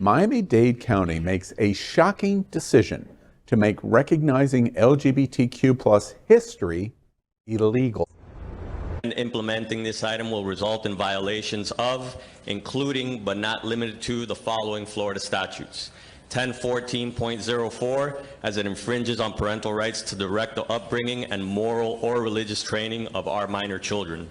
Miami-Dade County makes a shocking decision to make recognizing LGBTQ plus history illegal. And implementing this item will result in violations of, including but not limited to, the following Florida statutes. 1014.04, as it infringes on parental rights to direct the upbringing and moral or religious training of our minor children.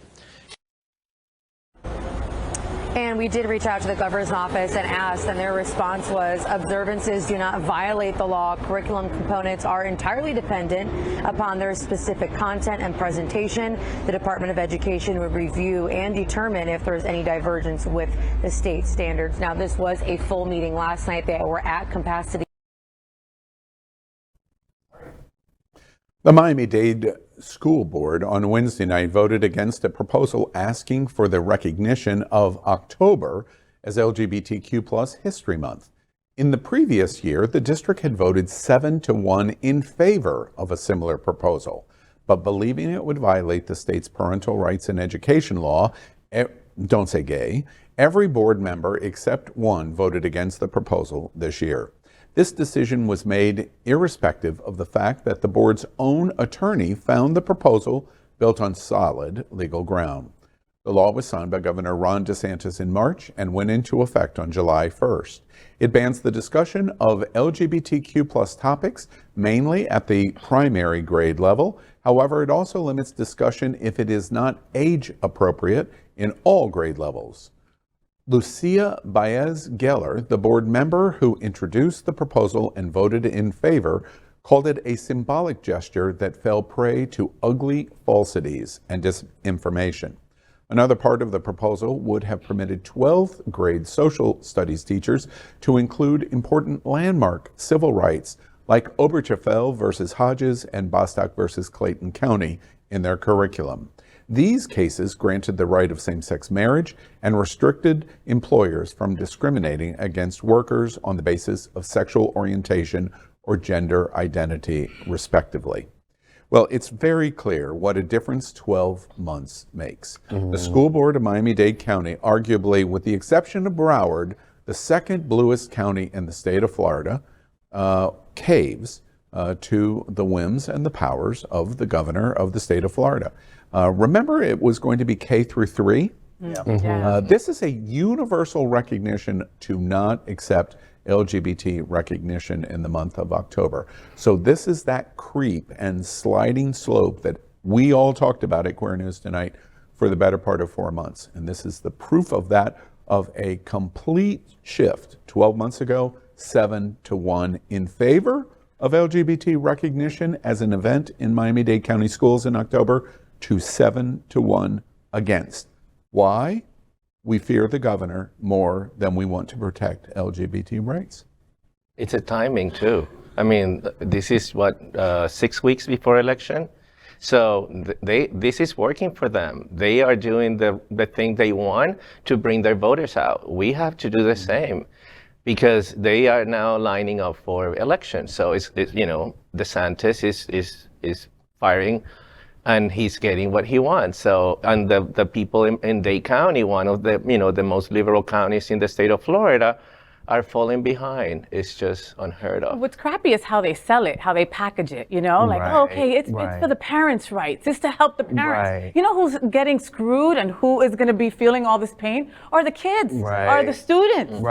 And we did reach out to the governor's office and asked, and their response was observances do not violate the law. Curriculum components are entirely dependent upon their specific content and presentation. The Department of Education would review and determine if there's any divergence with the state standards. Now, this was a full meeting last night. They were at capacity. The Miami Dade School Board on Wednesday night voted against a proposal asking for the recognition of October as LGBTQ plus History Month. In the previous year, the district had voted 7-1 in favor of a similar proposal, but believing it would violate the state's parental rights and education law, don't say gay, every board member except one voted against the proposal this year. This decision was made irrespective of the fact that the board's own attorney found the proposal built on solid legal ground. The law was signed by Governor Ron DeSantis in March and went into effect on July 1st. It bans the discussion of LGBTQ plus topics, mainly at the primary grade level. However, it also limits discussion if it is not age appropriate in all grade levels. Lucia Baez-Geller, the board member who introduced the proposal and voted in favor, called it a symbolic gesture that fell prey to ugly falsities and disinformation. Another part of the proposal would have permitted 12th grade social studies teachers to include important landmark civil rights like Obergefell versus Hodges and Bostock versus Clayton County in their curriculum. These cases granted the right of same-sex marriage and restricted employers from discriminating against workers on the basis of sexual orientation or gender identity, respectively. Well, it's very clear what a difference 12 months makes. The school board of Miami-Dade County, arguably with the exception of Broward, the second bluest county in the state of Florida, caves to the whims and the powers of the governor of the state of Florida. Remember, it was going to be K through 3? Yeah. This is a universal recognition to not accept LGBT recognition in the month of October. So this is that creep and sliding slope that we all talked about at Queer News Tonight for the better part of 4 months. And this is the proof of that, of a complete shift 12 months ago, 7-1 in favor of LGBT recognition as an event in Miami-Dade County schools in October, to 7-1 against. Why? We fear the governor more than we want to protect LGBT rights. It's a timing too. I mean, this is what, 6 weeks before election? So this is working for them. They are doing the thing they want to bring their voters out. We have to do the same because they are now lining up for election. So it's you know, DeSantis is firing and he's getting what he wants. So, and the people in Dade County, one of the, you know, the most liberal counties in the state of Florida, are falling behind. It's just unheard of. What's crappy is how they sell it, how they package it, you know? Like, oh, okay, it's for the parents' rights. It's to help the parents. You know who's getting screwed and who is gonna be feeling all this pain? Are the kids, are the students.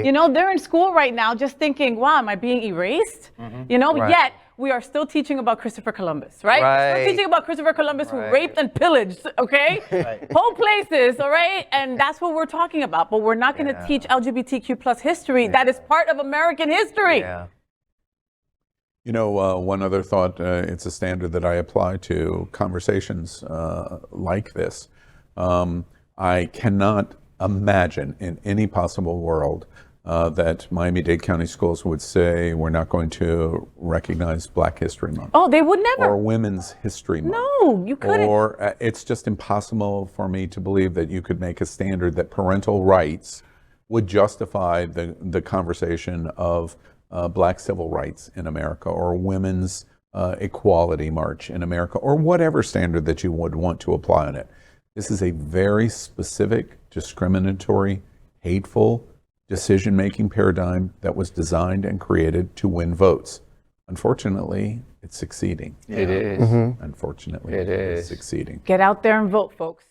You know, they're in school right now just thinking, wow, am I being erased? You know, yet we are still teaching about Christopher Columbus, right? We're still teaching about Christopher Columbus who raped and pillaged, okay? Whole places, all right? And that's what we're talking about. But we're not going to teach LGBTQ plus history. That is part of American history. You know, one other thought, it's a standard that I apply to conversations like this. I cannot imagine in any possible world that Miami-Dade County schools would say we're not going to recognize Black History Month. Oh, they would never. Or Women's History Month. No, you couldn't. Or it's just impossible for me to believe that you could make a standard that parental rights would justify the conversation of Black civil rights in America, or women's equality march in America, or whatever standard that you would want to apply on it. This is a very specific, discriminatory, hateful, decision-making paradigm that was designed and created to win votes. Unfortunately, it's succeeding. It is. Unfortunately, It is. succeeding. Get out there and vote, folks.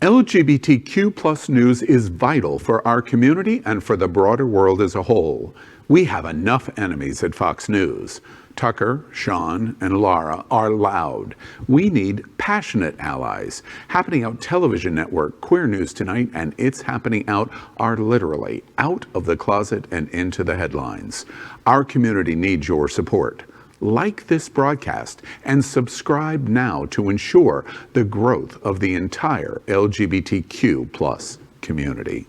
LGBTQ plus news is vital for our community and for the broader world as a whole. We have enough enemies at Fox News. Tucker, Sean, and Laura are loud. We need passionate allies. Happening Out Television Network, Queer News Tonight, and It's Happening Out are literally out of the closet and into the headlines. Our community needs your support. Like this broadcast and subscribe now to ensure the growth of the entire LGBTQ plus community.